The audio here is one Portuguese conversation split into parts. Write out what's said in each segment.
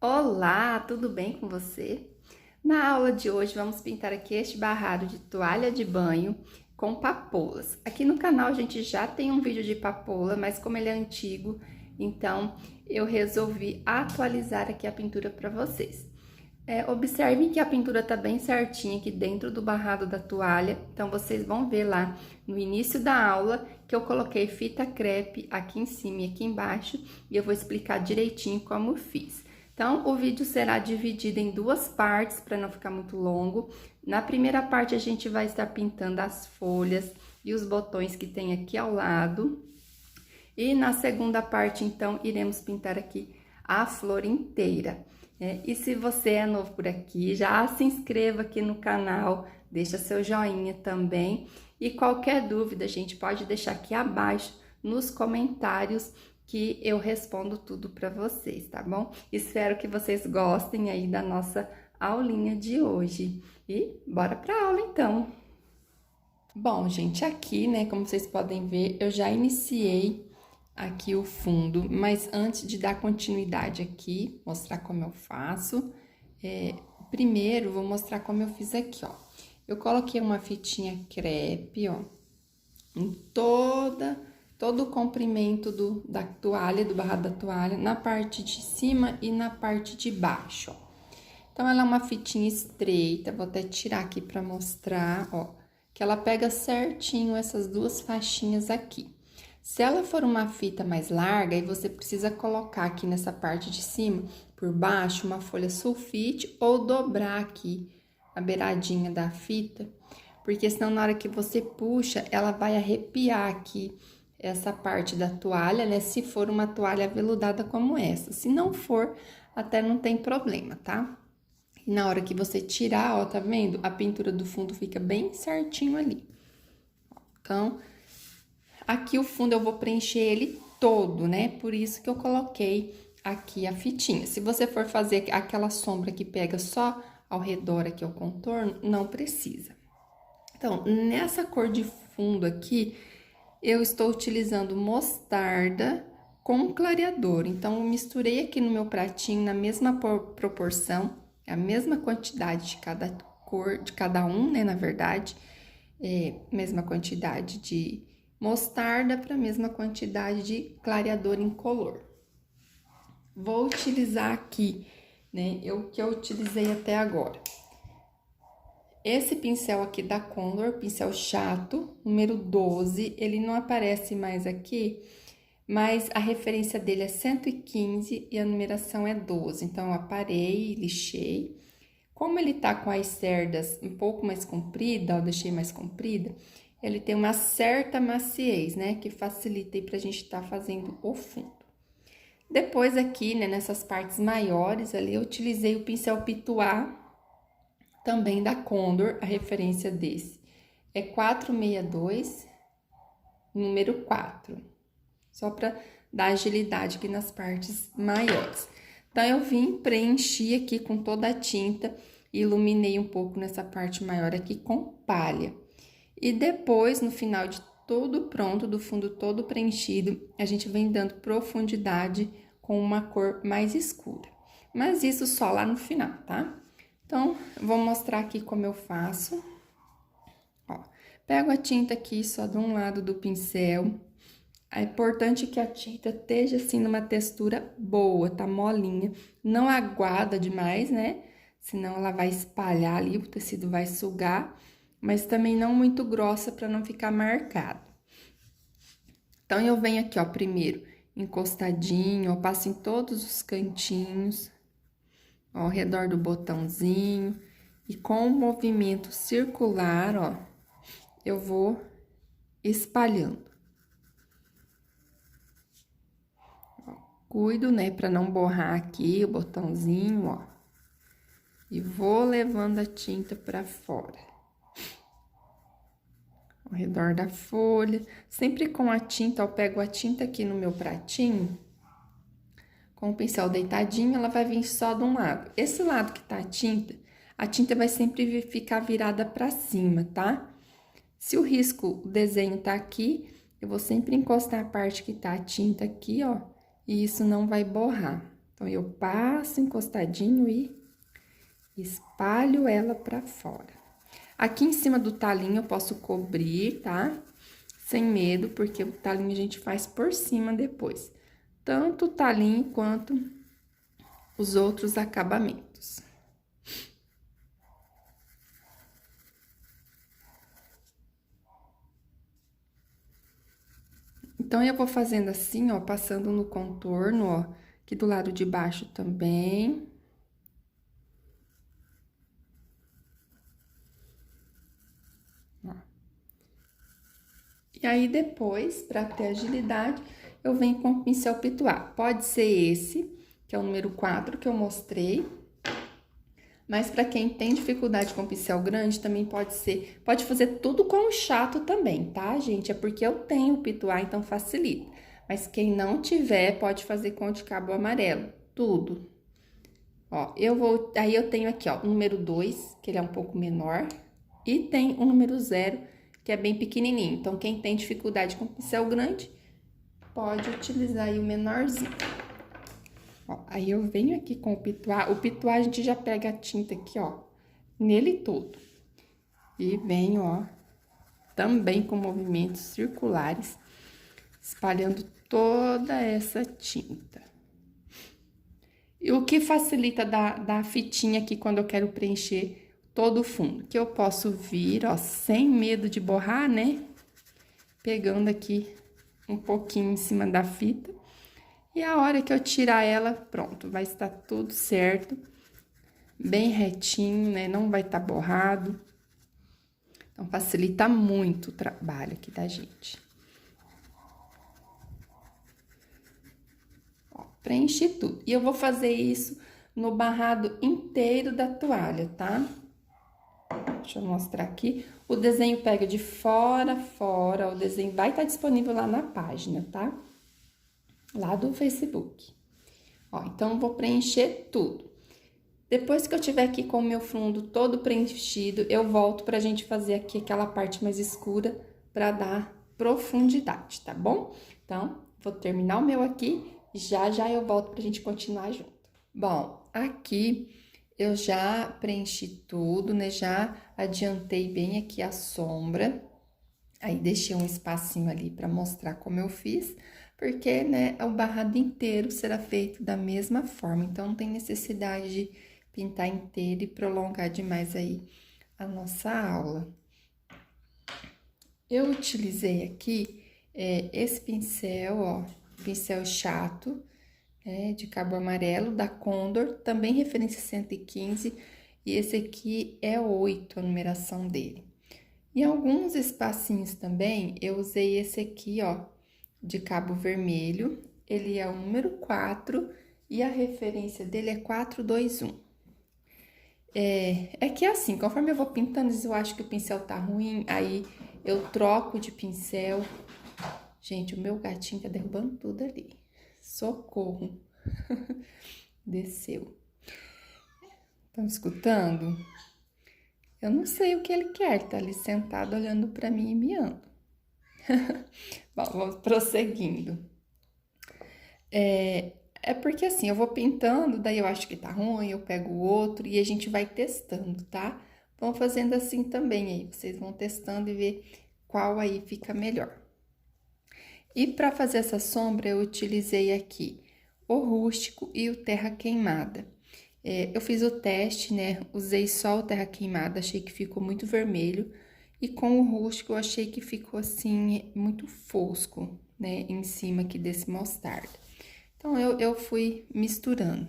Olá, tudo bem com você? Na aula de hoje vamos pintar aqui este barrado de toalha de banho com papoulas. Aqui no canal a gente já tem um vídeo de papoula, mas como ele é antigo, então eu resolvi atualizar aqui a pintura para vocês. Observem que a pintura tá bem certinha aqui dentro do barrado da toalha, então vocês vão ver lá no início da aula que eu coloquei fita crepe aqui em cima e aqui embaixo e eu vou explicar direitinho como fiz. Então, o vídeo será dividido em duas partes para não ficar muito longo. Na primeira parte a gente vai estar pintando as folhas e os botões que tem aqui ao lado. E na segunda parte, então, iremos pintar aqui a flor inteira. E se você é novo por aqui, já se inscreva aqui no canal, deixa seu joinha também. E qualquer dúvida, a gente pode deixar aqui abaixo nos comentários que eu respondo tudo para vocês, tá bom? Espero que vocês gostem aí da nossa aulinha de hoje. E bora pra aula, então! Bom, gente, aqui, né, como vocês podem ver, eu já iniciei aqui o fundo, mas antes de dar continuidade aqui, mostrar como eu faço, primeiro vou mostrar como eu fiz aqui, ó. Eu coloquei uma fitinha crepe, ó, em todo o comprimento da toalha, do barrado da toalha, na parte de cima e na parte de baixo, ó. Então, ela é uma fitinha estreita, vou até tirar aqui pra mostrar, ó, que ela pega certinho essas duas faixinhas aqui. Se ela for uma fita mais larga, aí você precisa colocar aqui nessa parte de cima, por baixo, uma folha sulfite ou dobrar aqui a beiradinha da fita, porque senão na hora que você puxa, ela vai arrepiar aqui essa parte da toalha, né? Se for uma toalha aveludada como essa. Se não for, até não tem problema, tá? E na hora que você tirar, ó, tá vendo? A pintura do fundo fica bem certinho ali. Então, aqui o fundo eu vou preencher ele todo, né? Por isso que eu coloquei aqui a fitinha. Se você for fazer aquela sombra que pega só ao redor aqui ao contorno, não precisa. Então, nessa cor de fundo aqui, eu estou utilizando mostarda com clareador. Então, eu misturei aqui no meu pratinho na mesma proporção, a mesma quantidade de cada cor, de cada um, né, na verdade. Mesma quantidade de mostarda para a mesma quantidade de clareador incolor. Vou utilizar aqui, né, o que eu utilizei até agora. Esse pincel aqui da Condor, pincel chato, número 12, ele não aparece mais aqui, mas a referência dele é 115 e a numeração é 12. Então, eu aparei, lixei. Como ele tá com as cerdas um pouco mais comprida, eu deixei mais comprida, ele tem uma certa maciez, né, que facilita aí pra gente tá fazendo o fundo. Depois aqui, né, nessas partes maiores ali, eu utilizei o pincel Pituá, também da Condor, a referência desse é 462, número 4. Só para dar agilidade aqui nas partes maiores. Então, eu vim preencher aqui com toda a tinta e iluminei um pouco nessa parte maior aqui com palha. E depois, no final de tudo pronto, do fundo todo preenchido, a gente vem dando profundidade com uma cor mais escura. Mas isso só lá no final, tá? Então, vou mostrar aqui como eu faço. Ó, pego a tinta aqui só de um lado do pincel. É importante que a tinta esteja assim numa textura boa, tá molinha. Não aguada demais, né? Senão ela vai espalhar ali, o tecido vai sugar. Mas também não muito grossa para não ficar marcado. Então, eu venho aqui, ó, primeiro encostadinho, eu passo em todos os cantinhos, ó, ao redor do botãozinho. E com o movimento circular, ó, eu vou espalhando. Cuido, né, para não borrar aqui o botãozinho, ó. E vou levando a tinta para fora. Ao redor da folha. Sempre com a tinta, eu pego a tinta aqui no meu pratinho. Com o pincel deitadinho, ela vai vir só de um lado. Esse lado que tá a tinta vai sempre ficar virada para cima, tá? Se o risco, o desenho tá aqui, eu vou sempre encostar a parte que tá a tinta aqui, ó. E isso não vai borrar. Então, Então, eu passo encostadinho e espalho ela pra fora. Aqui em cima do talinho eu posso cobrir, tá? Sem medo, porque o talinho a gente faz por cima depois. Tanto o talinho quanto os outros acabamentos. Então, eu vou fazendo assim, ó, passando no contorno, ó, aqui do lado de baixo também. Ó. E aí, depois, pra ter agilidade, eu venho com o pincel pituá. Pode ser esse, que é o número 4 que eu mostrei. Mas pra quem tem dificuldade com pincel grande, também pode ser. Pode fazer tudo com o chato também, tá, gente? É porque eu tenho o pituá, então facilita. Mas quem não tiver, pode fazer com o de cabo amarelo. Tudo. Ó, aí eu tenho aqui, ó, o número 2, que ele é um pouco menor. E tem o número 0, que é bem pequenininho. Então, quem tem dificuldade com pincel grande, pode utilizar aí o menorzinho. Ó, aí eu venho aqui com o pituá. O pituá a gente já pega a tinta aqui, ó, nele todo. E venho, ó, também com movimentos circulares, espalhando toda essa tinta. E o que facilita da fitinha aqui quando eu quero preencher todo o fundo? Que eu posso vir, ó, sem medo de borrar, né? Pegando aqui um pouquinho em cima da fita. E a hora que eu tirar ela, pronto, vai estar tudo certo. Bem retinho, né? Não vai estar borrado. Então, facilita muito o trabalho aqui da gente. Ó, preenche tudo. E eu vou fazer isso no barrado inteiro da toalha, tá? Deixa eu mostrar aqui. O desenho pega de fora a fora. O desenho vai estar disponível lá na página, tá? Lá do Facebook. Ó, então, eu vou preencher tudo. Depois que eu tiver aqui com o meu fundo todo preenchido, eu volto pra gente fazer aqui aquela parte mais escura pra dar profundidade, tá bom? Então, vou terminar o meu aqui e já eu volto pra gente continuar junto. Bom, aqui eu já preenchi tudo, né? Já adiantei bem aqui a sombra. Aí, deixei um espacinho ali pra mostrar como eu fiz, porque, né, o barrado inteiro será feito da mesma forma. Então, não tem necessidade de pintar inteiro e prolongar demais aí a nossa aula. Eu utilizei aqui esse pincel, ó, pincel chato, de cabo amarelo, da Condor, também referência 115, e esse aqui é 8, a numeração dele. Em alguns espacinhos também, eu usei esse aqui, ó, de cabo vermelho, ele é o número 4, e a referência dele é 421. É que assim, conforme eu vou pintando, eu acho que o pincel tá ruim, aí eu troco de pincel. Gente, o meu gatinho tá derrubando tudo ali. Socorro. Desceu. Estão escutando? Eu não sei o que ele quer, tá ali sentado olhando pra mim e miando. Bom, vamos prosseguindo. É porque assim, eu vou pintando, daí eu acho que tá ruim, eu pego o outro e a gente vai testando, tá? Vão fazendo assim também aí, vocês vão testando e ver qual aí fica melhor. E para fazer essa sombra, eu utilizei aqui o rústico e o terra queimada. Eu fiz o teste, né? Usei só o terra queimada, achei que ficou muito vermelho. E com o rústico, eu achei que ficou assim, muito fosco, né? Em cima aqui desse mostarda. Então, eu fui misturando.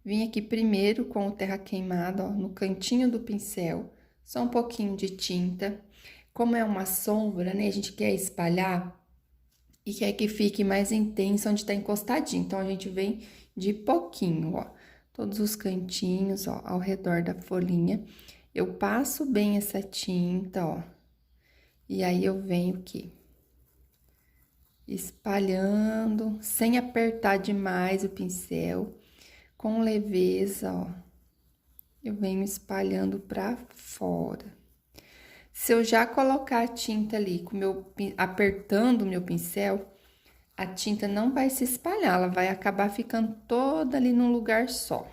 Vim aqui primeiro com o terra queimada, ó, no cantinho do pincel, só um pouquinho de tinta. Como é uma sombra, né, a gente quer espalhar e quer que fique mais intenso onde tá encostadinho. Então, a gente vem de pouquinho, ó, todos os cantinhos, ó, ao redor da folhinha. Eu passo bem essa tinta, ó, e aí eu venho aqui espalhando, sem apertar demais o pincel, com leveza, ó. Eu venho espalhando pra fora. Se eu já colocar a tinta ali, apertando o meu pincel, a tinta não vai se espalhar, ela vai acabar ficando toda ali num lugar só.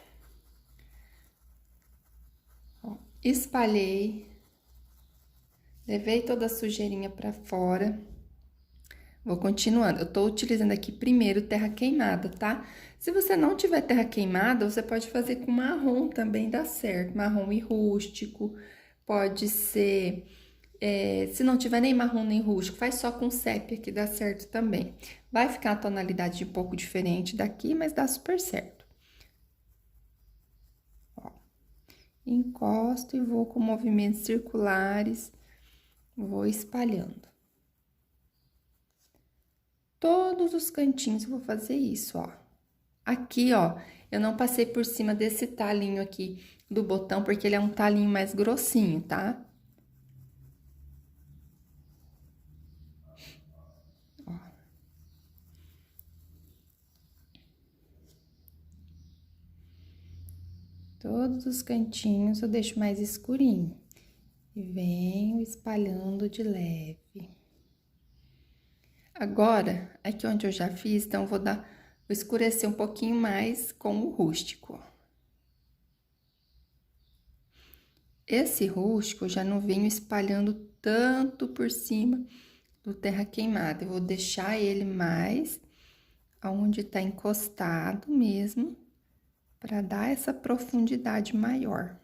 Ó, espalhei, levei toda a sujeirinha pra fora. Vou continuando. Eu tô utilizando aqui primeiro terra queimada, tá? Se você não tiver terra queimada, você pode fazer com marrom também, dá certo. Marrom e rústico, pode ser... se não tiver nem marrom nem rústico, faz só com sépia que dá certo também. Vai ficar a tonalidade um pouco diferente daqui, mas dá super certo. Ó, encosto e vou com movimentos circulares, vou espalhando. Todos os cantinhos eu vou fazer isso, ó. Aqui, ó, eu não passei por cima desse talinho aqui do botão, porque ele é um talinho mais grossinho, tá? Ó. Todos os cantinhos eu deixo mais escurinho. E venho espalhando de leve. Agora, aqui onde eu já fiz, então vou escurecer um pouquinho mais com o rústico. Esse rústico eu já não venho espalhando tanto por cima do terra queimada. Eu vou deixar ele mais aonde tá encostado mesmo, para dar essa profundidade maior.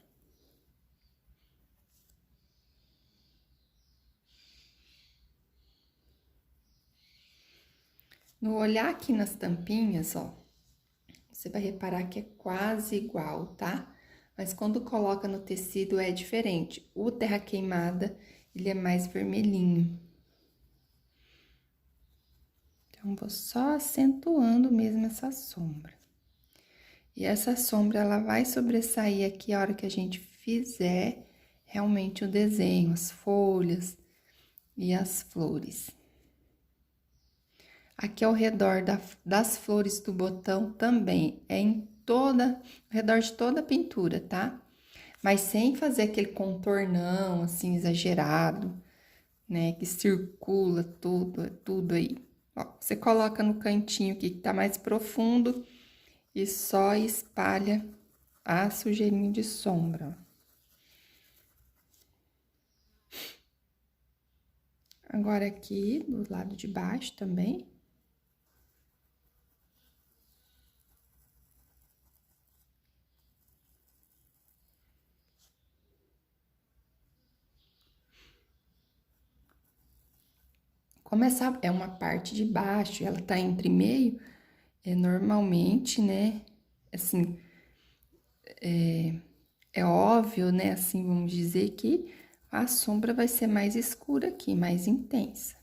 No olhar aqui nas tampinhas, ó, você vai reparar que é quase igual, tá? Mas quando coloca no tecido é diferente. O terra queimada, ele é mais vermelhinho. Então, vou só acentuando mesmo essa sombra. E essa sombra, ela vai sobressair aqui a hora que a gente fizer realmente o desenho, as folhas e as flores. Aqui ao redor das flores do botão também, ao redor de toda a pintura, tá? Mas sem fazer aquele contornão, assim, exagerado, né? Que circula tudo aí. Ó, você coloca no cantinho aqui que tá mais profundo e só espalha a sujeirinha de sombra. Agora aqui, do lado de baixo também. Como essa é uma parte de baixo, ela tá entre meio, normalmente, né, assim, é óbvio, né, assim, vamos dizer que a sombra vai ser mais escura aqui, mais intensa.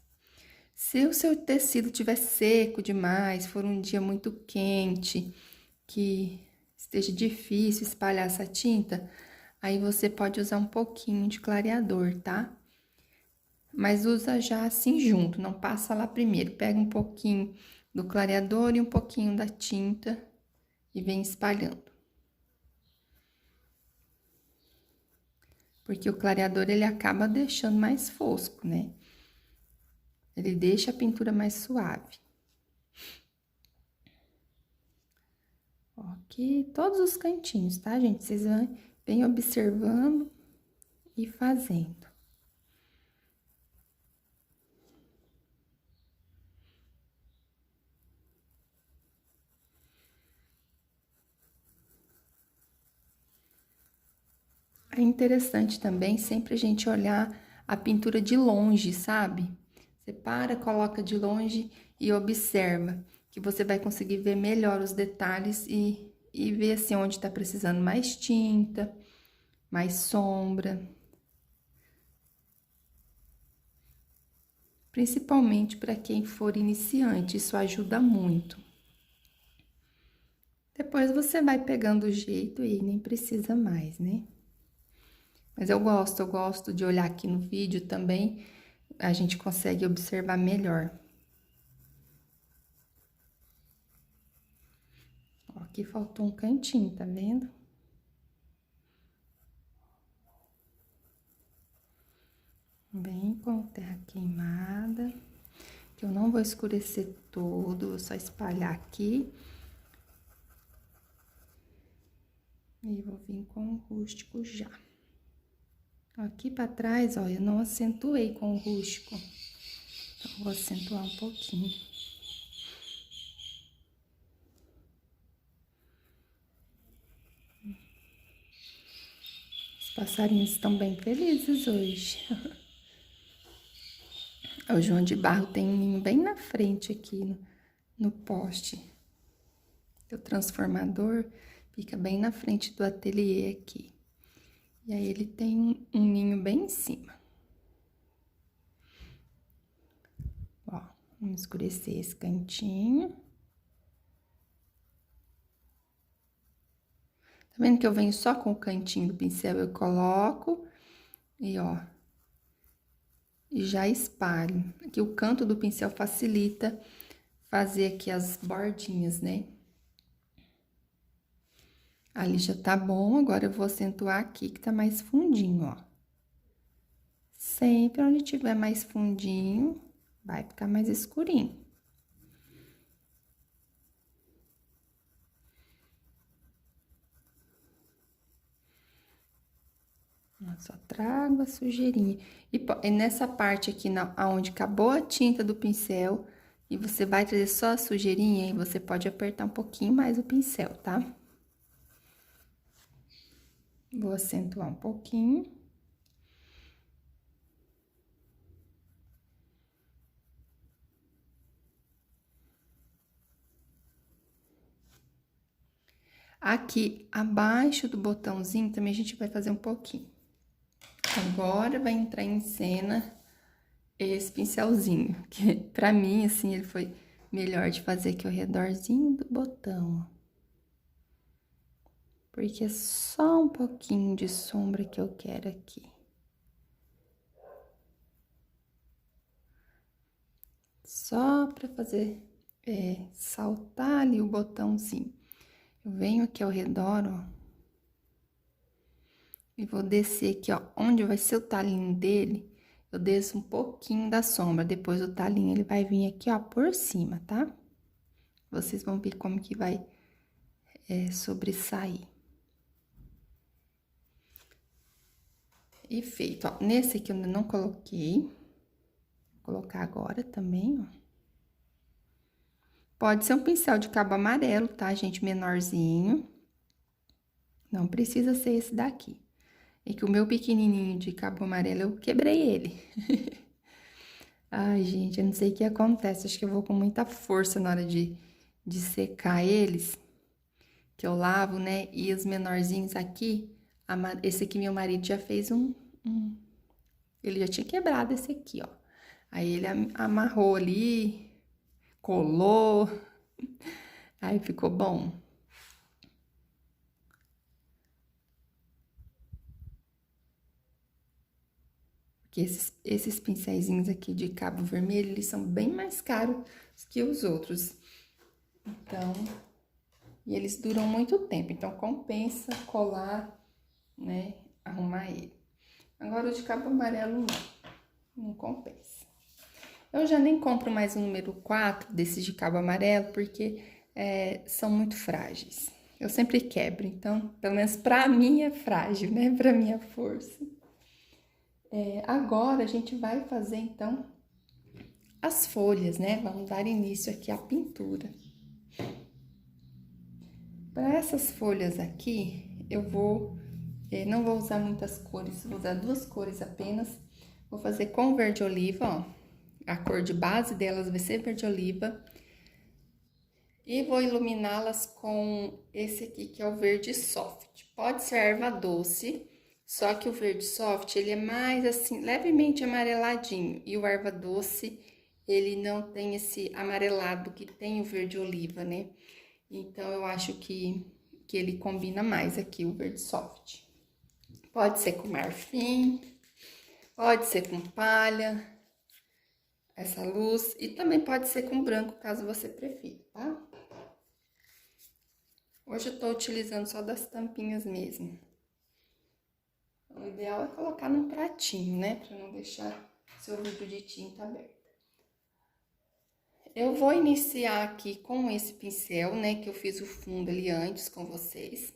Se o seu tecido estiver seco demais, for um dia muito quente, que esteja difícil espalhar essa tinta, aí você pode usar um pouquinho de clareador, tá? Mas usa já assim junto, não passa lá primeiro. Pega um pouquinho do clareador e um pouquinho da tinta e vem espalhando. Porque o clareador, ele acaba deixando mais fosco, né? Ele deixa a pintura mais suave. Ó, aqui, todos os cantinhos, tá, gente? Vocês vêm observando e fazendo. É interessante também sempre a gente olhar a pintura de longe, sabe? Você para, coloca de longe e observa, que você vai conseguir ver melhor os detalhes e ver assim onde tá precisando mais tinta, mais sombra. Principalmente para quem for iniciante, isso ajuda muito. Depois você vai pegando o jeito e nem precisa mais, né? Mas eu gosto de olhar aqui no vídeo também, a gente consegue observar melhor. Ó, aqui faltou um cantinho, tá vendo? Bem com terra queimada. que eu não vou escurecer todo, vou só espalhar aqui. E vou vir com o rústico já. Aqui pra trás, ó, eu não acentuei com o rústico. Então, vou acentuar um pouquinho. Os passarinhos estão bem felizes hoje. O João de Barro tem um ninho bem na frente aqui no poste. O transformador fica bem na frente do ateliê aqui. E aí ele tem um ninho bem em cima. Ó, vamos escurecer esse cantinho. Tá vendo que eu venho só com o cantinho do pincel, eu coloco e ó, e já espalho. Aqui o canto do pincel facilita fazer aqui as bordinhas, né? Ali já tá bom, agora eu vou acentuar aqui que tá mais fundinho, ó. Sempre onde tiver mais fundinho, vai ficar mais escurinho. Eu só trago a sujeirinha. E nessa parte aqui, onde acabou a tinta do pincel, e você vai trazer só a sujeirinha, e você pode apertar um pouquinho mais o pincel, tá? Vou acentuar um pouquinho. Aqui abaixo do botãozinho também a gente vai fazer um pouquinho. Agora vai entrar em cena esse pincelzinho, que pra mim, assim, ele foi melhor de fazer aqui ao redorzinho do botão. Porque é só um pouquinho de sombra que eu quero aqui. Só pra fazer, saltar ali o botãozinho. Eu venho aqui ao redor, ó. E vou descer aqui, ó, onde vai ser o talinho dele, eu desço um pouquinho da sombra. Depois o talinho, ele vai vir aqui, ó, por cima, tá? Vocês vão ver como que vai sobressair. E feito, ó. Nesse aqui eu ainda não coloquei. Vou colocar agora também, ó. Pode ser um pincel de cabo amarelo, tá, gente? Menorzinho. Não precisa ser esse daqui. É que o meu pequenininho de cabo amarelo, eu quebrei ele. Ai, gente, eu não sei o que acontece. Acho que eu vou com muita força na hora de secar eles. Que eu lavo, né? E os menorzinhos aqui, esse aqui meu marido já fez ele já tinha quebrado esse aqui, ó. Aí ele amarrou ali, colou, aí ficou bom. Porque esses pincéisinhos aqui de cabo vermelho, eles são bem mais caros que os outros. Então, e eles duram muito tempo, então compensa colar, né, arrumar ele. Agora o de cabo amarelo não compensa. Eu já nem compro mais o número 4 desses de cabo amarelo, porque são muito frágeis. Eu sempre quebro, então, pelo menos pra mim é frágil, né? Pra minha força. Agora, a gente vai fazer, então, as folhas, né? Vamos dar início aqui à pintura. Para essas folhas aqui, eu não vou usar muitas cores, vou usar 2 cores apenas. Vou fazer com verde oliva, ó. A cor de base delas vai ser verde oliva. E vou iluminá-las com esse aqui, que é o verde soft. Pode ser erva doce, só que o verde soft, ele é mais assim, levemente amareladinho. E o erva doce, ele não tem esse amarelado que tem o verde oliva, né? Então, eu acho que ele combina mais aqui, o verde soft. Pode ser com marfim, pode ser com palha, essa luz. E também pode ser com branco, caso você prefira, tá? Hoje eu tô utilizando só das tampinhas mesmo. O ideal é colocar num pratinho, né? Pra não deixar seu vidro de tinta aberto. Eu vou iniciar aqui com esse pincel, né, que eu fiz o fundo ali antes com vocês,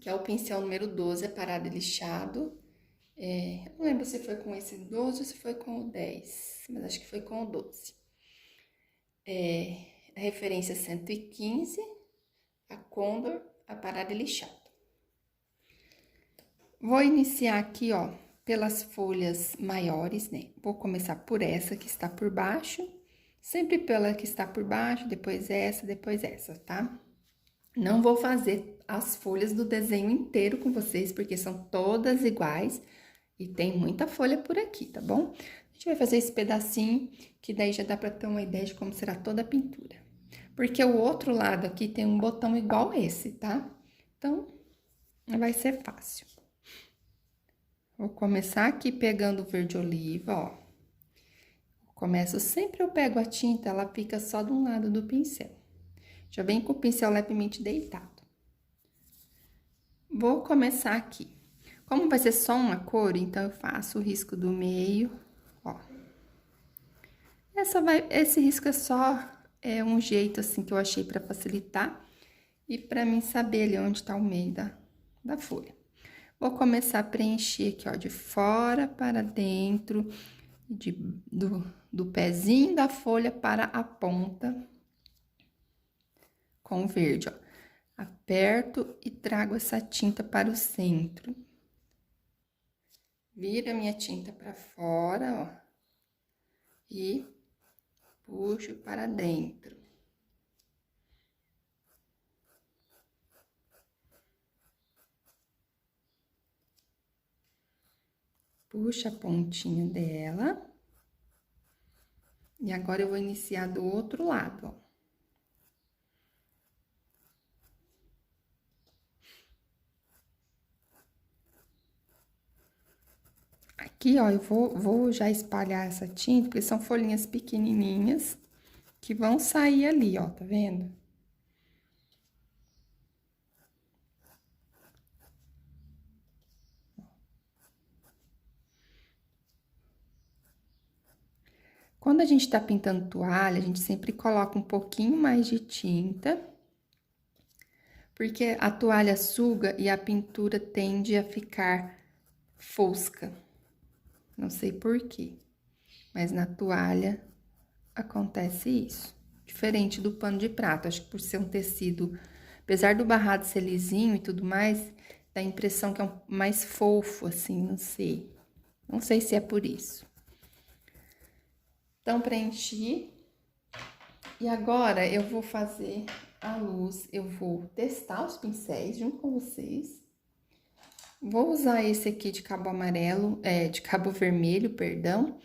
que é o pincel número 12, parado e lixado. Eu não lembro se foi com esse 12 ou se foi com o 10, mas acho que foi com o 12. A referência 115, a Condor, a parada e lixado. Vou iniciar aqui, ó, pelas folhas maiores, né? Vou começar por essa que está por baixo, sempre pela que está por baixo, depois essa, tá? Não vou fazer as folhas do desenho inteiro com vocês, porque são todas iguais e tem muita folha por aqui, tá bom? A gente vai fazer esse pedacinho, que daí já dá pra ter uma ideia de como será toda a pintura. Porque o outro lado aqui tem um botão igual esse, tá? Então, vai ser fácil. Vou começar aqui pegando o verde oliva, ó. Começo sempre, eu pego a tinta, ela fica só de um lado do pincel. Já vem com o pincel levemente deitado. Vou começar aqui. Como vai ser só uma cor, então eu faço o risco do meio, ó. Esse risco é só um jeito, assim, que eu achei pra facilitar e pra mim saber ali onde tá o meio da folha. Vou começar a preencher aqui, ó, de fora para dentro, do pezinho da folha para a ponta, com o verde, ó. Aperto e trago essa tinta para o centro. Viro a minha tinta para fora, ó. E puxo para dentro. Puxa a pontinha dela. E agora eu vou iniciar do outro lado, ó. Aqui, ó, eu vou já espalhar essa tinta, porque são folhinhas pequenininhas que vão sair ali, ó, tá vendo? Quando a gente tá pintando toalha, a gente sempre coloca um pouquinho mais de tinta, porque a toalha suga e a pintura tende a ficar fosca. Não sei por quê, mas na toalha acontece isso. Diferente do pano de prato, acho que por ser um tecido, apesar do barrado ser lisinho e tudo mais, dá a impressão que é mais fofo, assim, não sei. Não sei se é por isso. Então, preenchi. E agora, eu vou fazer a luz, eu vou testar os pincéis junto com vocês. Vou usar esse aqui de cabo amarelo, de cabo vermelho, perdão.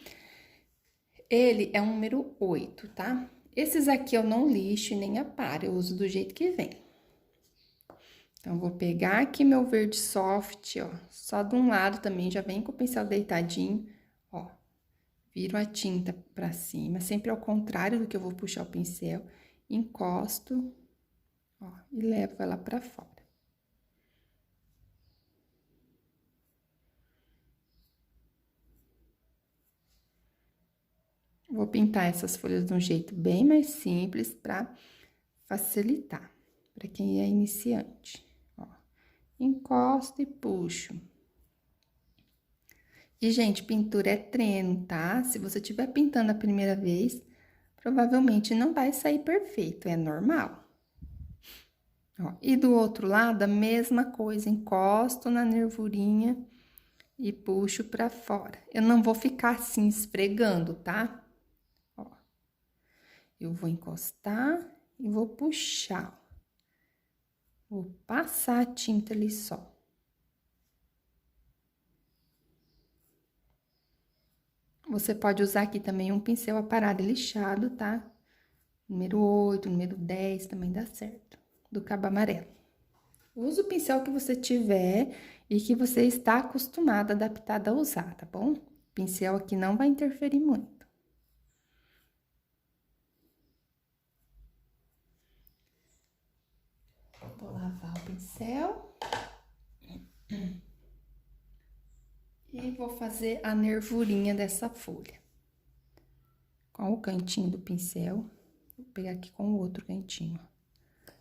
Ele é um número 8, tá? Esses aqui eu não lixo e nem aparo, eu uso do jeito que vem. Então, vou pegar aqui meu verde soft, ó, só de um lado também, já vem com o pincel deitadinho, ó. Viro a tinta pra cima, sempre ao contrário do que eu vou puxar o pincel, encosto, ó, e levo ela pra fora. Vou pintar essas folhas de um jeito bem mais simples pra facilitar, pra quem é iniciante, ó. Encosto e puxo. E, gente, pintura é treino, tá? Se você estiver pintando a primeira vez, provavelmente não vai sair perfeito, é normal. Ó, e do outro lado, a mesma coisa, encosto na nervurinha e puxo pra fora. Eu não vou ficar assim esfregando, tá? Ó, eu vou encostar e vou puxar. Vou passar a tinta ali só. Você pode usar aqui também um pincel aparado e lixado, tá? Número 8, número 10, também dá certo. Do cabo amarelo. Use o pincel que você tiver e que você está acostumado, adaptado a usar, tá bom? O pincel aqui não vai interferir muito. Vou lavar o pincel. E vou fazer a nervurinha dessa folha. Com com o cantinho do pincel. Vou pegar aqui com o outro cantinho.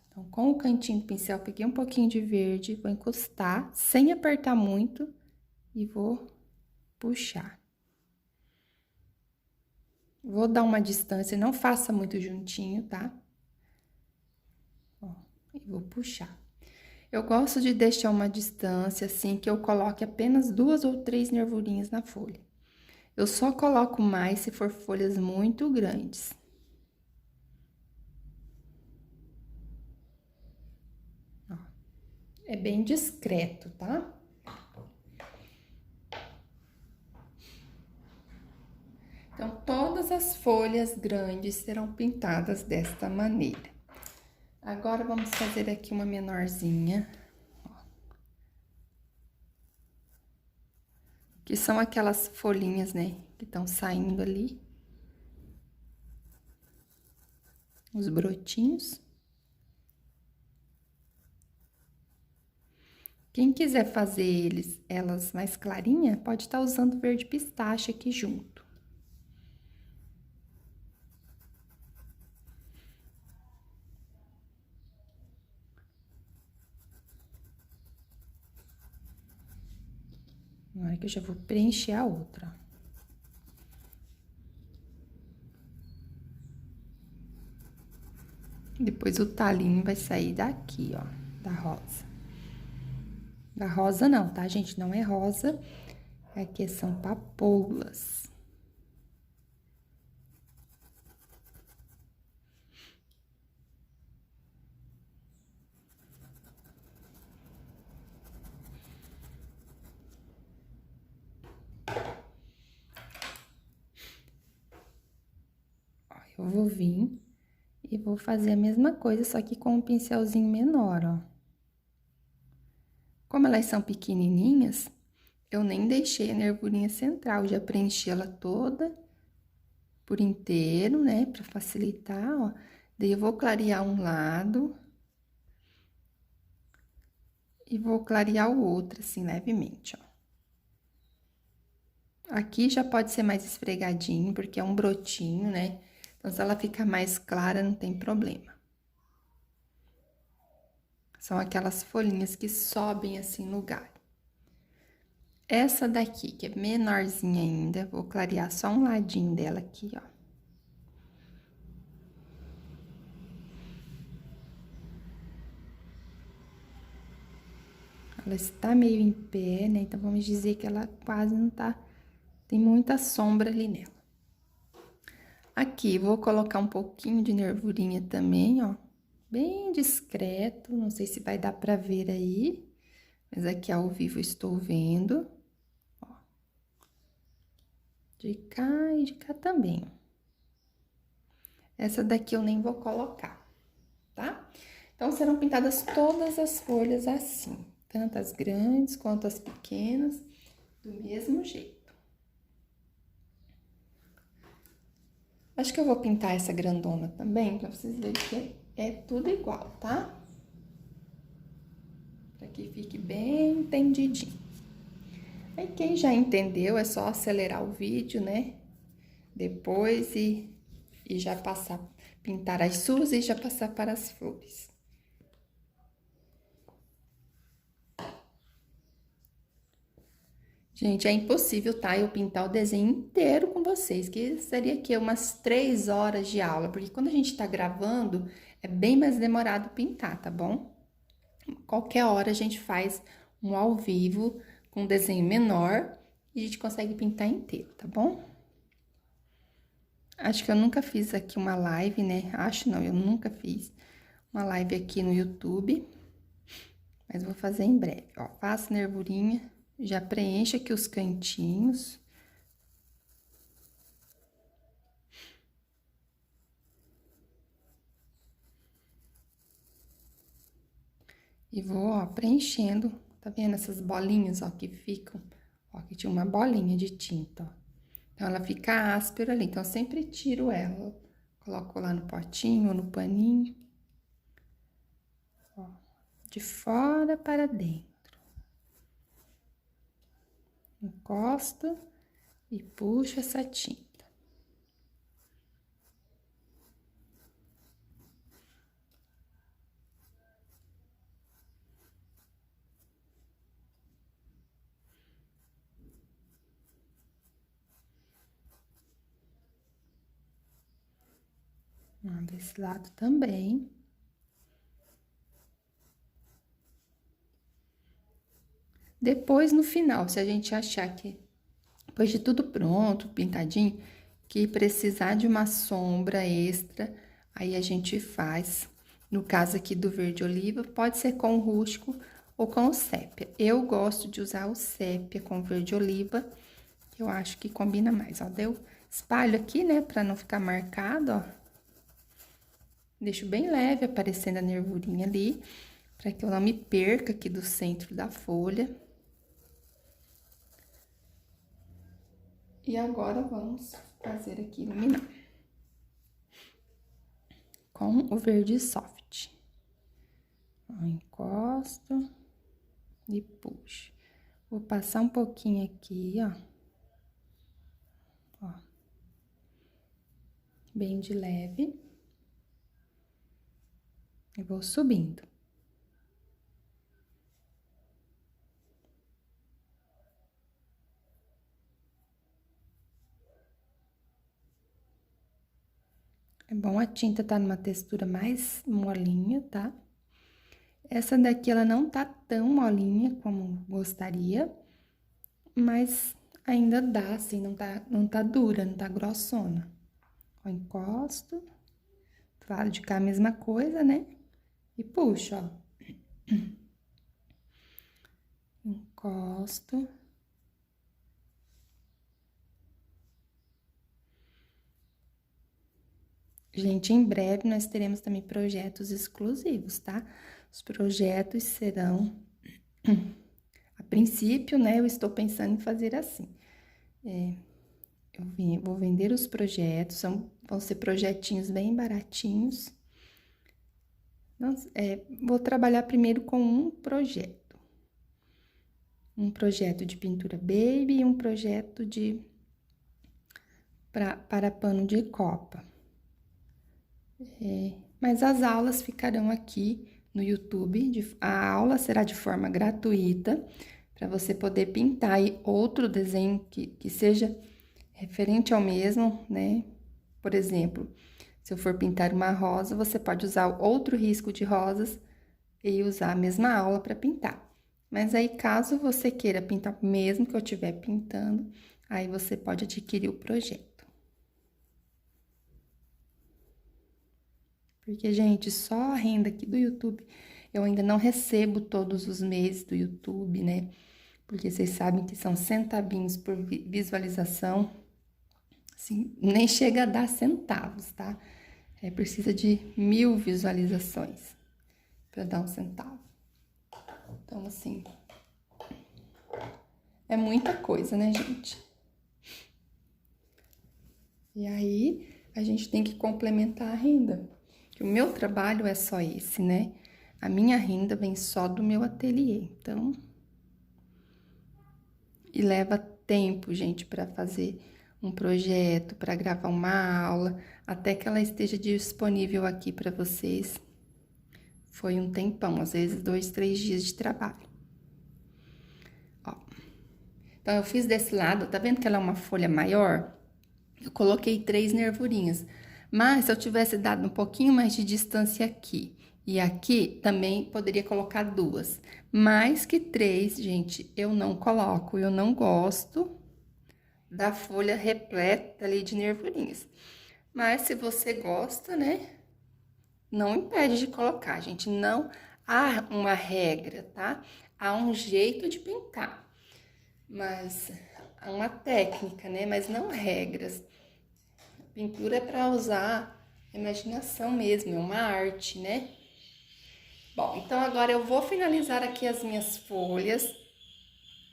Então, com o cantinho do pincel, peguei um pouquinho de verde, vou encostar, sem apertar muito, e vou puxar. Vou dar uma distância, não faça muito juntinho, tá? Ó, e vou puxar. Eu gosto de deixar uma distância, assim, que eu coloque apenas 2 ou 3 nervurinhas na folha. Eu só coloco mais se for folhas muito grandes. Ó, é bem discreto, tá? Então, todas as folhas grandes serão pintadas desta maneira. Agora, vamos fazer aqui uma menorzinha. Ó. Que são aquelas folhinhas, né, que estão saindo ali. Os brotinhos. Quem quiser fazer elas mais clarinha, pode estar usando verde pistache aqui junto. Agora que eu já vou preencher a outra. Depois o talinho vai sair daqui, ó, da rosa. Da rosa não, tá, gente? Não é rosa, aqui são papoulas. Eu vou vir e vou fazer a mesma coisa, só que com um pincelzinho menor, ó. Como elas são pequenininhas, eu nem deixei a nervurinha central, já preenchi ela toda por inteiro, né, pra facilitar, ó. Daí, eu vou clarear um lado e vou clarear o outro, assim, levemente, ó. Aqui já pode ser mais esfregadinho, porque é um brotinho, né? Então, se ela ficar mais clara, não tem problema. São aquelas folhinhas que sobem assim no galho. Essa daqui, que é menorzinha ainda, vou clarear só um ladinho dela aqui, ó. Ela está meio em pé, né? Então, vamos dizer que ela quase não tá... Tem muita sombra ali nela. Aqui, vou colocar um pouquinho de nervurinha também, ó. Bem discreto, não sei se vai dar pra ver aí. Mas aqui ao vivo eu estou vendo. Ó. De cá e de cá também. Essa daqui eu nem vou colocar, tá? Então, serão pintadas todas as folhas assim. Tanto as grandes quanto as pequenas, do mesmo jeito. Acho que eu vou pintar essa grandona também, pra vocês verem que é tudo igual, tá? Pra que fique bem entendidinho. Aí, quem já entendeu, é só acelerar o vídeo, né? Depois e já passar, pintar as suas e já passar para as flores. Gente, é impossível, tá? Eu pintar o desenho inteiro com vocês, que seria aqui umas 3 horas de aula, porque quando a gente tá gravando, é bem mais demorado pintar, tá bom? Qualquer hora a gente faz um ao vivo com um desenho menor e a gente consegue pintar inteiro, tá bom? Acho que eu nunca fiz aqui uma live, né? Acho não, eu nunca fiz uma live aqui no YouTube, mas vou fazer em breve. Ó, faço nervurinha, já preencho aqui os cantinhos. E vou, ó, preenchendo, tá vendo essas bolinhas, ó, que ficam? Ó, aqui tinha uma bolinha de tinta, ó. Então, ela fica áspera ali, então eu sempre tiro ela. Coloco lá no potinho ou no paninho. Ó, de fora para dentro. Encosto e puxo essa tinta. Desse lado também. Depois, no final, se a gente achar que, depois de tudo pronto, pintadinho, que precisar de uma sombra extra, aí a gente faz. No caso aqui do verde oliva, pode ser com o rústico ou com o sépia. Eu gosto de usar o sépia com o verde oliva, que eu acho que combina mais, ó. Deu espalho aqui, né, pra não ficar marcado, ó. Deixo bem leve, aparecendo a nervurinha ali, pra que eu não me perca aqui do centro da folha. E agora, vamos fazer aqui, iluminar. Com o verde soft. Ó, encosto e puxo. Vou passar um pouquinho aqui, ó. Ó. Bem de leve. E vou subindo. É bom a tinta tá numa textura mais molinha, tá? Essa daqui, ela não tá tão molinha como gostaria, mas ainda dá, assim, não tá dura, não tá grossona. Ó, encosto. Do lado de cá, a mesma coisa, né? E puxo, ó. Encosto. Gente, em breve nós teremos também projetos exclusivos, tá? Os projetos serão... A princípio, né, eu estou pensando em fazer assim. Vou vender os projetos, vão ser projetinhos bem baratinhos. Vou trabalhar primeiro com um projeto. Um projeto de pintura baby e um projeto para pano de copa. Mas as aulas ficarão aqui no YouTube. A aula será de forma gratuita, para você poder pintar aí outro desenho que seja referente ao mesmo, né? Por exemplo, se eu for pintar uma rosa, você pode usar outro risco de rosas e usar a mesma aula para pintar. Mas aí, caso você queira pintar o mesmo que eu estiver pintando, aí você pode adquirir o projeto. Porque, gente, só a renda aqui do YouTube, eu ainda não recebo todos os meses do YouTube, né? Porque vocês sabem que são centavinhos por visualização. Assim, nem chega a dar centavos, tá? Precisa de 1000 visualizações para dar um centavo. Então, assim, é muita coisa, né, gente? E aí, a gente tem que complementar a renda. Que o meu trabalho é só esse, né? A minha renda vem só do meu ateliê, então... E leva tempo, gente, para fazer um projeto, para gravar uma aula, até que ela esteja disponível aqui para vocês. Foi um tempão, às vezes 2, 3 dias de trabalho. Ó. Então, eu fiz desse lado, tá vendo que ela é uma folha maior? Eu coloquei 3 nervurinhas. Mas, se eu tivesse dado um pouquinho mais de distância aqui e aqui, também poderia colocar 2. Mais que 3, gente, eu não coloco. Eu não gosto da folha repleta ali de nervurinhas. Mas, se você gosta, né, não impede de colocar, gente. Não há uma regra, tá? Há um jeito de pintar. Mas, há uma técnica, né? Mas não regras. Pintura é para usar a imaginação mesmo, é uma arte, né? Bom, então agora eu vou finalizar aqui as minhas folhas.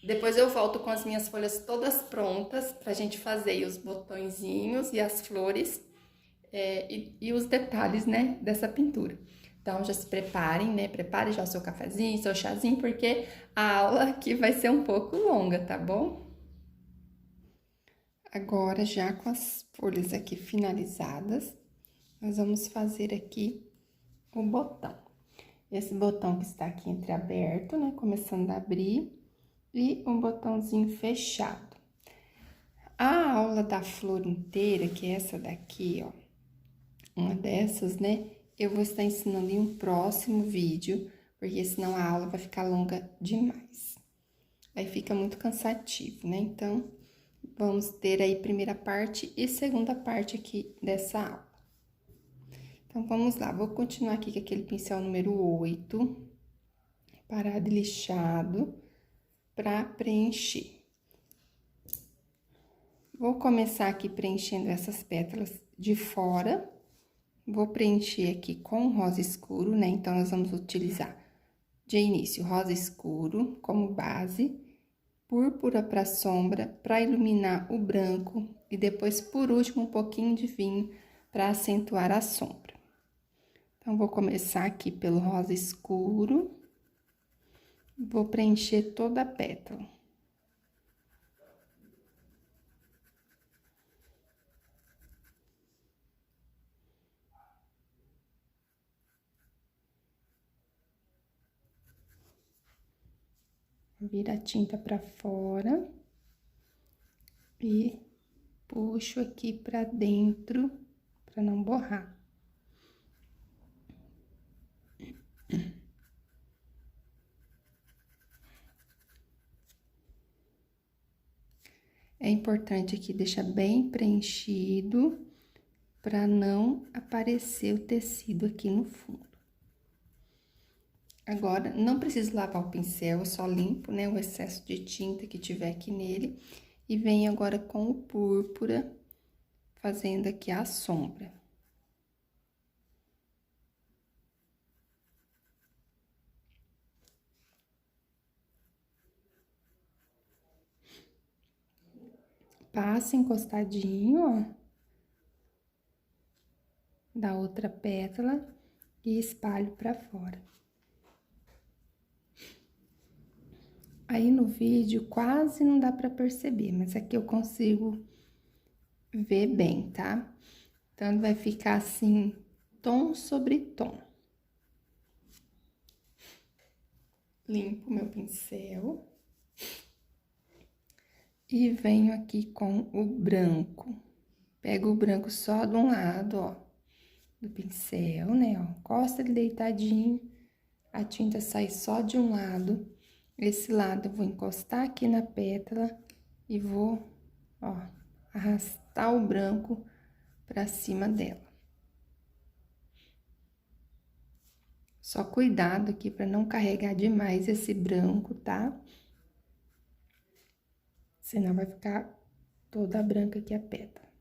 Depois eu volto com as minhas folhas todas prontas pra gente fazer os botõezinhos e as flores e os detalhes, né, dessa pintura. Então, já se preparem, né? Prepare já o seu cafezinho, seu chazinho, porque a aula aqui vai ser um pouco longa, tá bom? Agora, já com as folhas aqui finalizadas, nós vamos fazer aqui o botão. Esse botão que está aqui entreaberto, né? Começando a abrir, e um botãozinho fechado. A aula da flor inteira, que é essa daqui, ó, uma dessas, né? Eu vou estar ensinando em um próximo vídeo, porque senão a aula vai ficar longa demais. Aí fica muito cansativo, né? Então, vamos ter aí primeira parte e segunda parte aqui dessa aula. Então, vamos lá. Vou continuar aqui com aquele pincel número 8, parado e lixado, para preencher. Vou começar aqui preenchendo essas pétalas de fora. Vou preencher aqui com rosa escuro, né? Então, nós vamos utilizar de início rosa escuro como base, púrpura para sombra, para iluminar o branco e depois, por último, um pouquinho de vinho para acentuar a sombra. Então, vou começar aqui pelo rosa escuro, vou preencher toda a pétala. Vira a tinta para fora e puxo aqui para dentro para não borrar. É importante aqui deixar bem preenchido para não aparecer o tecido aqui no fundo. Agora, não preciso lavar o pincel, eu só limpo, né, o excesso de tinta que tiver aqui nele. E venho agora com o púrpura, fazendo aqui a sombra. Passo encostadinho, ó, da outra pétala e espalho pra fora. Aí, no vídeo, quase não dá pra perceber, mas aqui eu consigo ver bem, tá? Então, vai ficar assim, tom sobre tom. Limpo meu pincel. E venho aqui com o branco. Pego o branco só de um lado, ó, do pincel, né, ó. Encosta ele deitadinho, a tinta sai só de um lado. Esse lado eu vou encostar aqui na pétala e vou, ó, arrastar o branco pra cima dela. Só cuidado aqui pra não carregar demais esse branco, tá? Senão vai ficar toda branca aqui a pétala.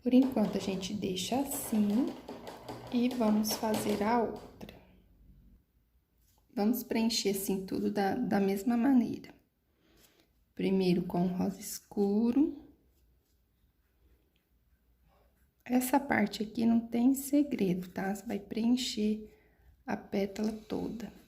Por enquanto, a gente deixa assim e vamos fazer a outra. Vamos preencher assim tudo da mesma maneira. Primeiro com rosa escuro. Essa parte aqui não tem segredo, tá? Você vai preencher a pétala toda.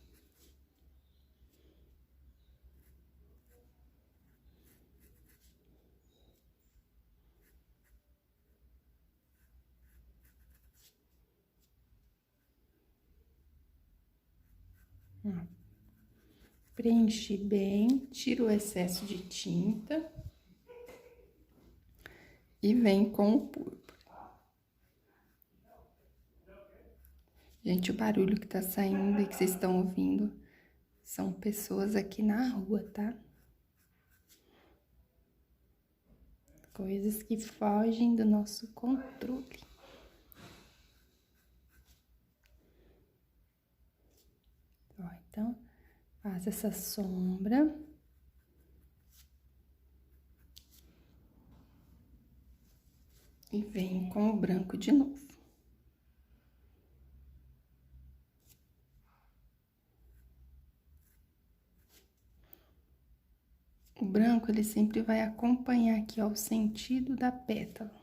Preenchi bem, tiro o excesso de tinta e venho com o púrpura. Gente, o barulho que tá saindo e que vocês estão ouvindo são pessoas aqui na rua, tá? Coisas que fogem do nosso controle. Ó, então, faço essa sombra. E venho com o branco de novo. O branco, ele sempre vai acompanhar aqui, ó, o sentido da pétala.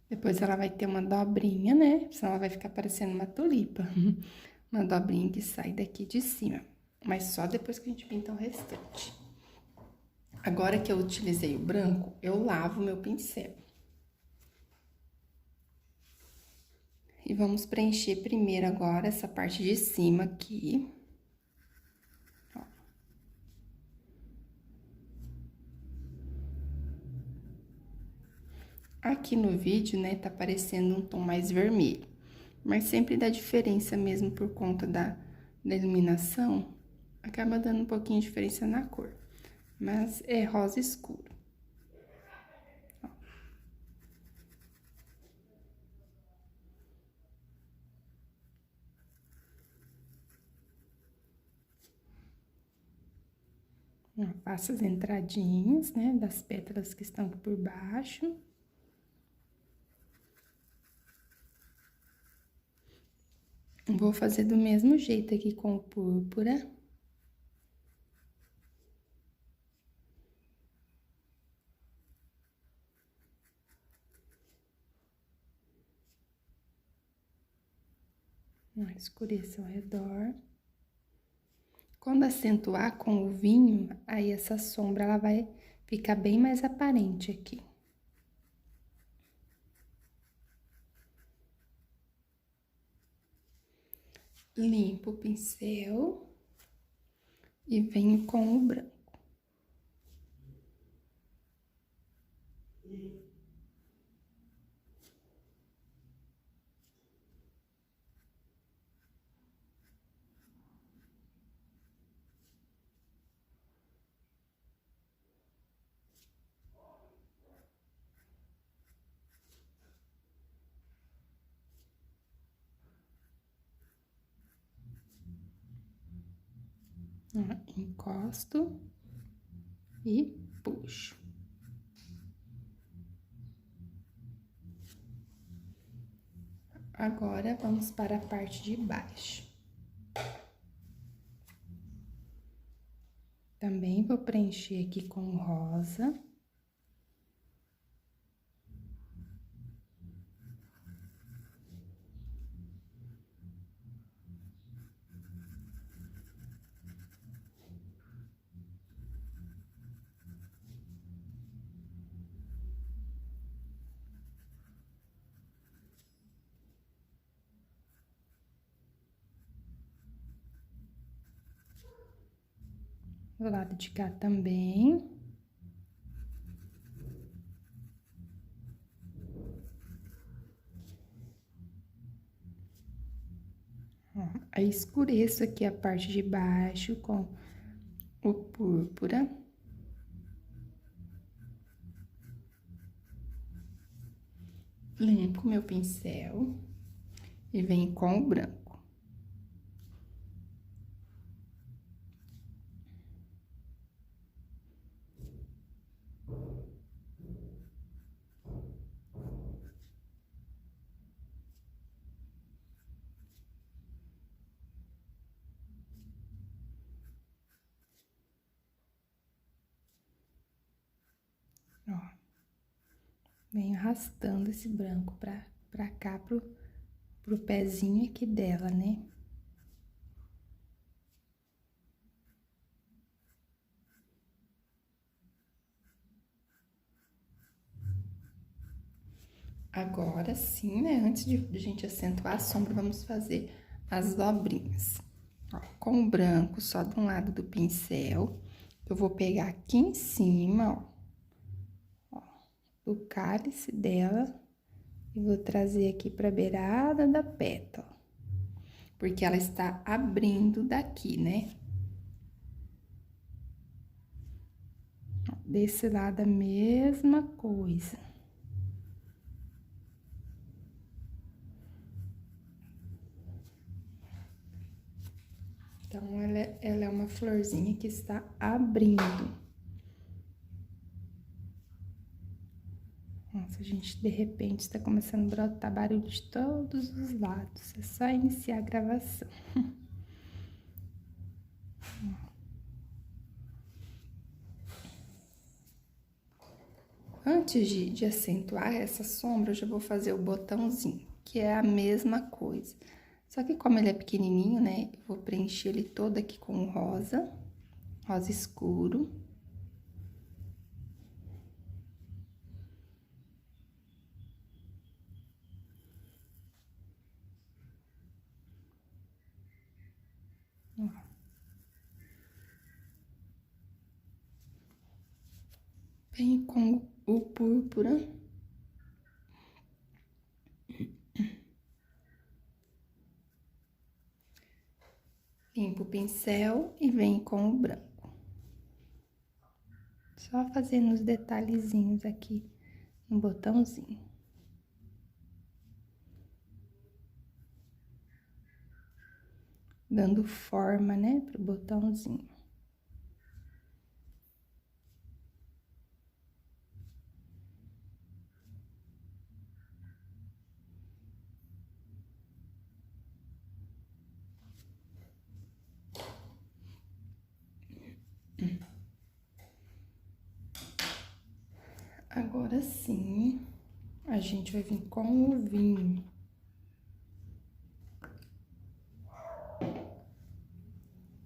Depois ela vai ter uma dobrinha, né? Senão ela vai ficar parecendo uma tulipa. Uma dobrinha que sai daqui de cima. Mas só depois que a gente pinta o restante. Agora que eu utilizei o branco, eu lavo o meu pincel. E vamos preencher primeiro agora essa parte de cima aqui. Ó. Aqui no vídeo, né, tá parecendo um tom mais vermelho. Mas sempre dá diferença mesmo por conta da iluminação. Acaba dando um pouquinho de diferença na cor. Mas é rosa escuro. Faço as entradinhas, né, das pétalas que estão aqui por baixo. Vou fazer do mesmo jeito aqui com o púrpura. Escureça ao redor. Quando acentuar com o vinho, aí essa sombra, ela vai ficar bem mais aparente aqui. Limpo o pincel e venho com o branco. Encosto e puxo. Agora, vamos para a parte de baixo. Também vou preencher aqui com rosa. Do lado de cá também. Ó, aí escureço aqui a parte de baixo com o púrpura. Limpo meu pincel e venho com o branco. Ó, venho arrastando esse branco pra cá, pro pezinho aqui dela, né? Agora sim, né? Antes de a gente acentuar a sombra, vamos fazer as dobrinhas. Ó, com o branco só de um lado do pincel, eu vou pegar aqui em cima, ó, o cálice dela, e vou trazer aqui pra beirada da pétala. Porque ela está abrindo daqui, né? Desse lado a mesma coisa. Então, ela é uma florzinha que está abrindo. Nossa, gente, de repente está começando a brotar barulho de todos os lados. É só iniciar a gravação. Antes de acentuar essa sombra, eu já vou fazer o botãozinho, que é a mesma coisa. Só que como ele é pequenininho, né, eu vou preencher ele todo aqui com o rosa, rosa escuro. Venho com o púrpura. Limpo o pincel e venho com o branco. Só fazendo os detalhezinhos aqui no botãozinho. Dando forma, né, pro botãozinho. Agora sim, a gente vai vir com o vinho.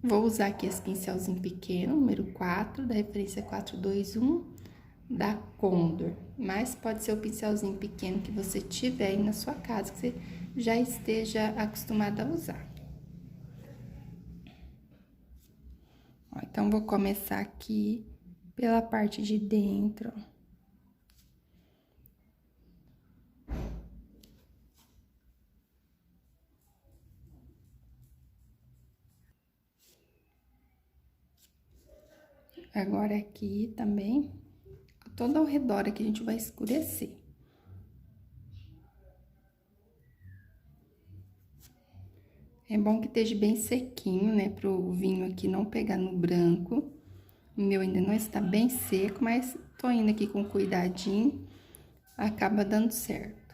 Vou usar aqui esse pincelzinho pequeno, número 4, da referência 421, da Condor. Mas pode ser o pincelzinho pequeno que você tiver aí na sua casa, que você já esteja acostumado a usar. Ó, então, vou começar aqui pela parte de dentro. Agora aqui também, todo ao redor aqui a gente vai escurecer. É bom que esteja bem sequinho, né, pro vinho aqui não pegar no branco. O meu ainda não está bem seco, mas tô indo aqui com cuidadinho, acaba dando certo.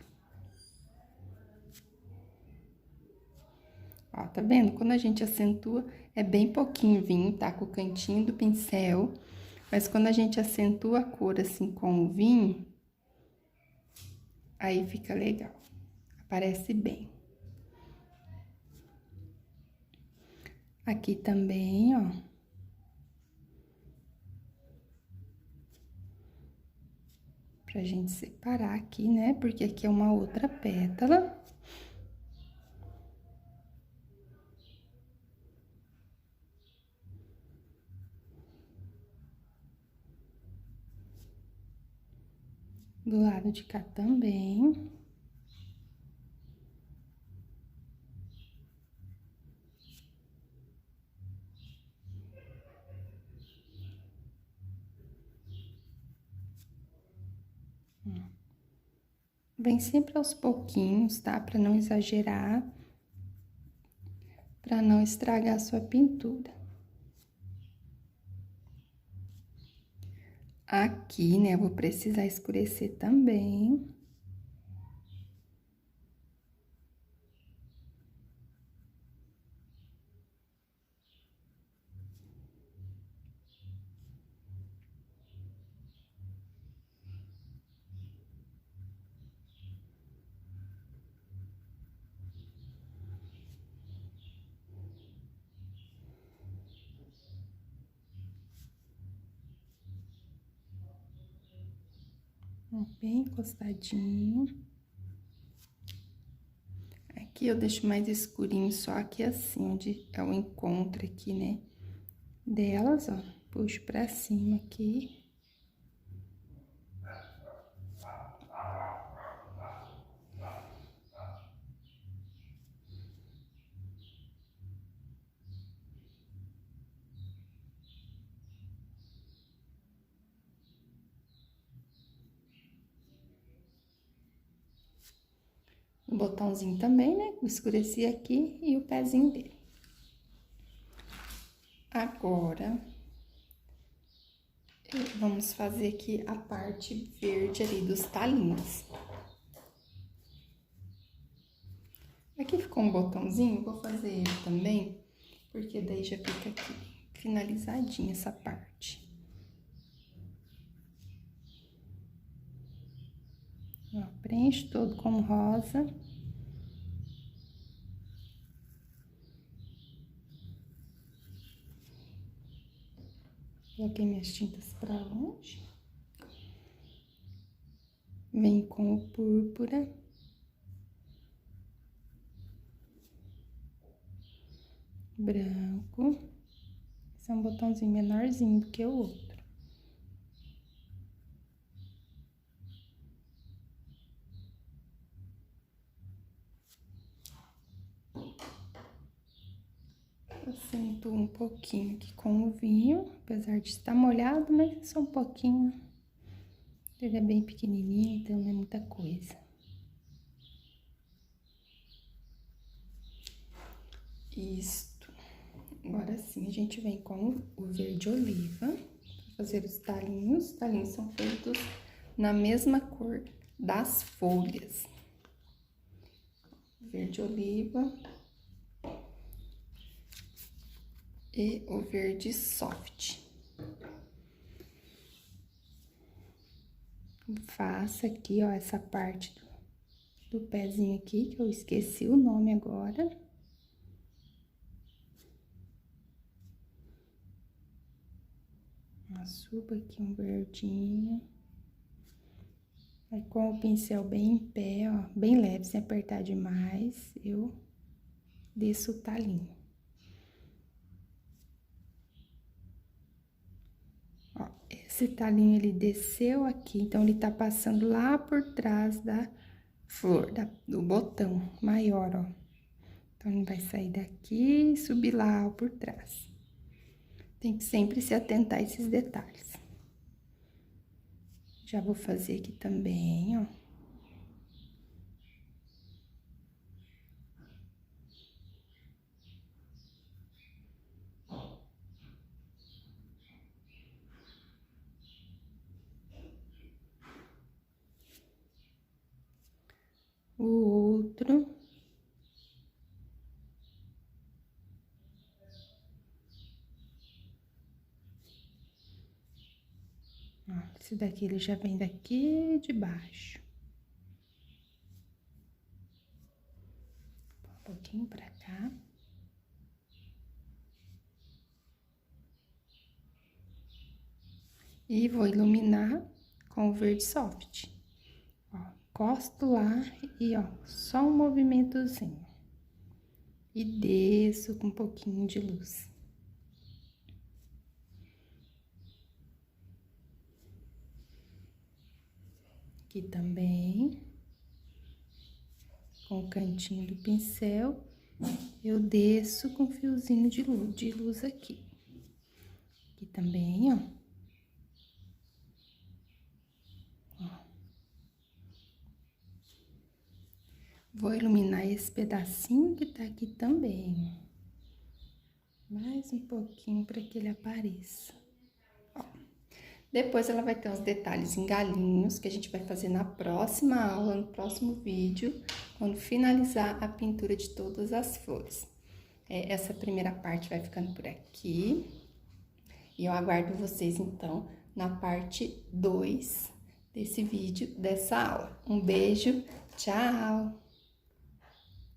Ó, tá vendo? Quando a gente acentua, é bem pouquinho vinho, tá? Com o cantinho do pincel. Mas quando a gente acentua a cor assim com o vinho, aí fica legal. Aparece bem. Aqui também, ó. Pra gente separar aqui, né? Porque aqui é uma outra pétala. Do lado de cá também. Vem sempre aos pouquinhos, tá? Pra não exagerar, pra não estragar a sua pintura. Aqui, né, eu vou precisar escurecer também. Bem encostadinho. Aqui eu deixo mais escurinho, só aqui assim, onde é o encontro aqui, né, delas, ó. Puxo pra cima aqui. O botãozinho também, né, escureci aqui e o pezinho dele. Agora, vamos fazer aqui a parte verde ali dos talinhos. Aqui ficou um botãozinho, vou fazer ele também, porque daí já fica aqui finalizadinha essa parte. Ó, preencho todo com rosa. Coloquei minhas tintas pra longe. Vem com o púrpura. Branco. Esse é um botãozinho menorzinho do que o outro. Acento um pouquinho aqui com o vinho, apesar de estar molhado, mas é só um pouquinho. Ele é bem pequenininho, então não é muita coisa. Isto. Agora sim, a gente vem com o verde oliva, para fazer os talinhos. Os talinhos são feitos na mesma cor das folhas. Verde oliva e o verde soft. Faça aqui, ó, essa parte do pezinho aqui, que eu esqueci o nome agora. Suba aqui um verdinho. Aí, com o pincel bem em pé, ó, bem leve, sem apertar demais, eu desço o talinho. Ó, esse talinho, ele desceu aqui, então, ele tá passando lá por trás da flor, do botão maior, ó. Então, ele vai sair daqui e subir lá, ó, por trás. Tem que sempre se atentar a esses detalhes. Já vou fazer aqui também, ó. O outro. Ó, esse daqui, ele já vem daqui de baixo. Um pouquinho pra cá. E vou iluminar com o verde soft. Ó, encosto lá e, ó, só um movimentozinho. E desço com um pouquinho de luz. Aqui também, com o cantinho do pincel, eu desço com um fiozinho de luz aqui. Aqui também, ó. Vou iluminar esse pedacinho que tá aqui também. Mais um pouquinho para que ele apareça. Ó. Depois ela vai ter uns detalhes em galinhos que a gente vai fazer na próxima aula, no próximo vídeo, quando finalizar a pintura de todas as flores. Essa primeira parte vai ficando por aqui. E eu aguardo vocês, então, na parte 2 desse vídeo, dessa aula. Um beijo, tchau!